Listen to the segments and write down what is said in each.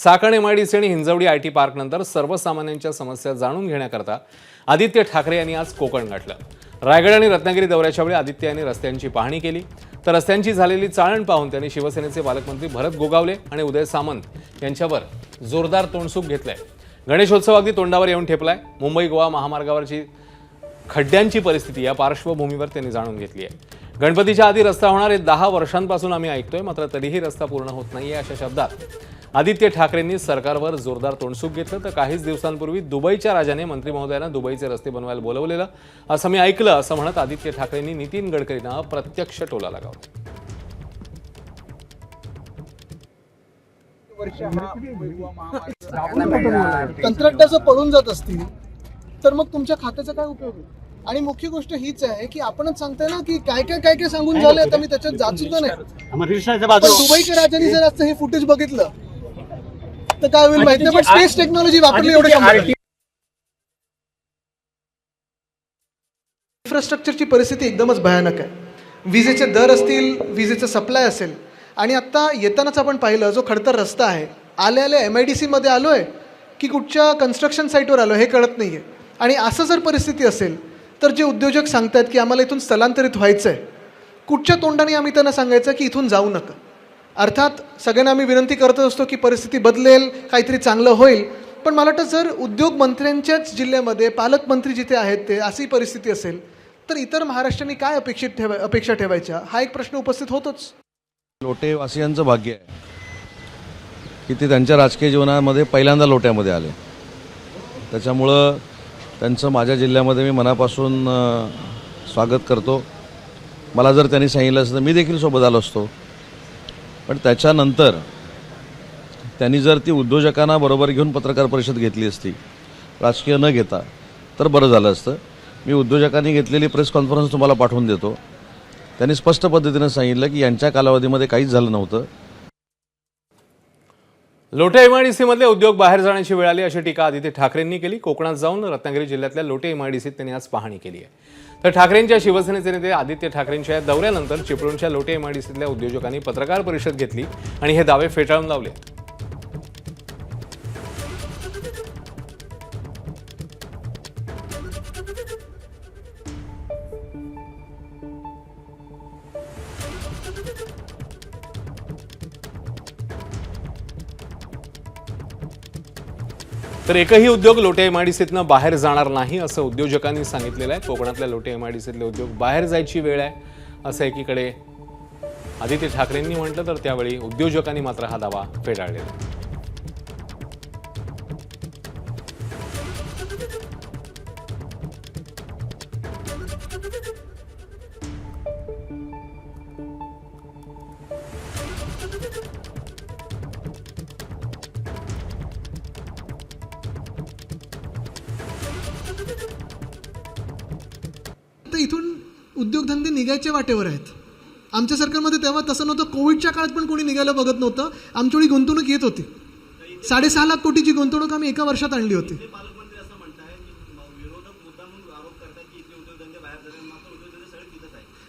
Chakan MIDC आणि Hinjawadi IT park नंतर सर्वसामान्यांच्या समस्या जाणून घेण्याकरता आदित्य ठाकरे यांनी आज कोकण गाठलं। रायगड आणि रत्नागिरी दौऱ्याच्या वेळी आदित्य यांनी रस्त्यांची पाहणी केली, तर रस्त्यांची झालेली चाळण पाहून त्यांनी शिवसेनेचे पालकमंत्री भरत गोगावले आणि उदय सामंत यांच्यावर जोरदार तोंडसूक घेतलंय। गणेशोत्सव अगदी तोंडावर येऊन ठेपलाय। मुंबई गोवा महामार्गावरची खड्ड्यांची परिस्थिती या पार्श्वभूमीवर त्यांनी जाणून घेतली आहे। गणपतीच्या आधी रस्ता होणार हे 10 वर्षांपासून आम्ही ऐकतोय, मात्र तरीही रस्ता पूर्ण होत नाहीये अशा शब्दात आदित्य ठाकरेंनी सरकारवर जोरदार तोंडसूक घेतलं। तर काहीच दिवसांपूर्वी दुबईच्या राजाने मंत्री महोदयांना दुबईचे रस्ते बनवायला बोलवलेलं असं मी ऐकलं असं म्हणत आदित्य ठाकरेंनी नितीन गडकरींना प्रत्यक्ष टोला लगावला। कंत्राटदार पळून जात असतील तर मग तुमच्या खात्याचा काय उपयोग आहे? आणि मुख्य गोष्ट हीच आहे की आपणच सांगताय ना की काय काय सांगून झाले, आता मी त्याच्यात जात सुद्धा नाही। पण दुबईच्या राजाने जर असं हे फुटेज बघितलं तर काय होईल माहिती नाही, पण स्पेस टेक्नॉलॉजी वापरली एवढे इन्फ्रास्ट्रक्चरची परिस्थिती एकदमच भयानक आहे। विजेचे दर असतील, विजेचा सप्लाय असेल, आणि आता येतानाच आपण पाहिलं जो खडतर रस्ता आहे, आल्या MIDC मध्ये आलोय की कुठच्या कन्स्ट्रक्शन साईटवर आलो हे कळत नाहीये। आणि असं जर परिस्थिती असेल तर जे उद्योजक सांगतात की आम्हाला इथून स्थलांतरित व्हायचं आहे, कुठच्या तोंडाने आम्ही त्यांना सांगायचं की इथून जाऊ नका? अर्थात सगळ्यांना आम्ही विनंती करत असतो की परिस्थिती बदलेल, काहीतरी चांगलं होईल, पण मला वाटतं जर उद्योग मंत्र्यांच्याच जिल्ह्यामध्ये पालकमंत्री जिथे आहेत ते अशी परिस्थिती असेल तर इतर महाराष्ट्रांनी काय अपेक्षा ठेवायच्या हा एक प्रश्न उपस्थित होतोच। लोटेवासियांचं भाग्य आहे की ते त्यांच्या राजकीय जीवनामध्ये पहिल्यांदा लोट्यामध्ये आले। त्याच्यामुळं त्यांचं माझ्या जिल्ह्यामध्ये मी मनापासून स्वागत करतो। मला जर त्यांनी सांगितलं असतं तर मी देखील सोबत आलो असतो, पण त्याच्यानंतर त्यांनी जर ती उद्योजकांना बरोबर घेऊन पत्रकार परिषद घेतली असती राजकीय न घेता तर बरं झालं असतं। मी उद्योजकांनी घेतलेली प्रेस कॉन्फरन्स तुम्हाला पाठवून देतो। त्यांनी स्पष्ट पद्धतीने सांगितलं की यांच्या कालावधीमध्ये काहीच झालं नव्हतं। लोटे MIDC मधले उद्योग बाहेर जाण्याची वेळ आली अशी टीका आदित्य ठाकरेंनी केली। कोकणात जाऊन रत्नागिरी जिल्ह्यातल्या लोटे MIDCत त्यांनी आज पाहणी केली आहे। तर ठाकरेंच्या शिवसेनेचे नेते आदित्य ठाकरेंच्या दौऱ्यानंतर चिपळूणच्या लोटे MIDCतल्या उद्योजकांनी पत्रकार परिषद घेतली आणि हे दावे फेटाळून लावले। तर एकही उद्योग लोटे MIDCतनं बाहेर जाणार नाही असं उद्योजकांनी सांगितलेलं आहे। कोकणातल्या लोटे MIDCतले उद्योग बाहेर जायची वेळ आहे असं एकीकडे आदित्य ठाकरेंनी म्हटलं, तर त्यावेळी उद्योजकांनी मात्र हा दावा फेटाळलेला आहे। इथून उद्योगधंदे निघायच्या वाटेवर आहेत। आमच्या सरकारमध्ये तेव्हा तसं नव्हतं, कोविडच्या काळात पण कोणी निघायला बघत नव्हतं। आमच्याकडे गुंतवणूक येत होती, 6.5 लाख कोटीची गुंतवणूक आम्ही एका वर्षात आणली होती।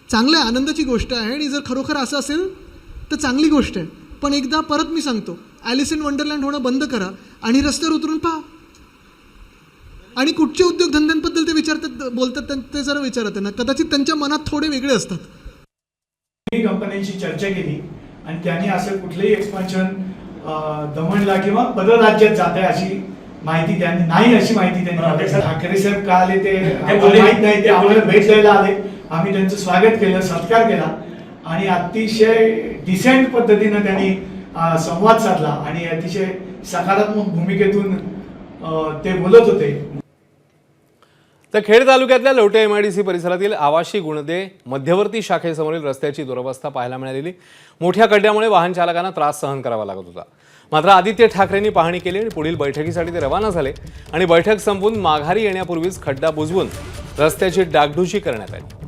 चांगलं आहे, आनंदाची गोष्ट आहे, आणि जर खरोखर असं असेल तर चांगली गोष्ट आहे। पण एकदा परत मी सांगतो, ॲलिस इन वंडरलँड होणं बंद करा आणि रस्त्यावर उतरून पहा। आणि कुठचे उद्योगधंद्यांबद्दल ते विचारतात, बोलतात ते जरा विचारत ना, कदाचित त्यांच्या मनात थोडे वेगळे असतात। कंपन्यांची चर्चा केली आणि त्यांनी असं कुठलेही एक्सपान्शन दमणला किंवा परराज्यात जात आहे अशी माहिती त्यांनी नाही, अशी माहिती त्यांनी ठाकरे साहेब का आले ते माहित नाही। ते आम्हाला भेट द्यायला आले, आम्ही त्यांचं स्वागत केलं, सत्कार केला आणि अतिशय डिसेंट पद्धतीनं त्यांनी संवाद साधला आणि अतिशय सकारात्मक भूमिकेतून ते बोलत होते। तर खेड तालुक्यातल्या लोटे MIDC परिसरातील आवाशी गुणदे मध्यवर्ती शाखेसमोरील रस्त्याची दुरवस्था पाहायला मिळालेली। मोठ्या खड्ड्यामुळे वाहन चालकांना त्रास सहन करावा लागत होता। मात्र आदित्य ठाकरेंनी पाहणी केली आणि पुढील बैठकीसाठी ते रवाना झाले आणि बैठक संपवून माघारी येण्यापूर्वीच खड्डा बुजवून रस्त्याची डागडुजी करण्यात आली।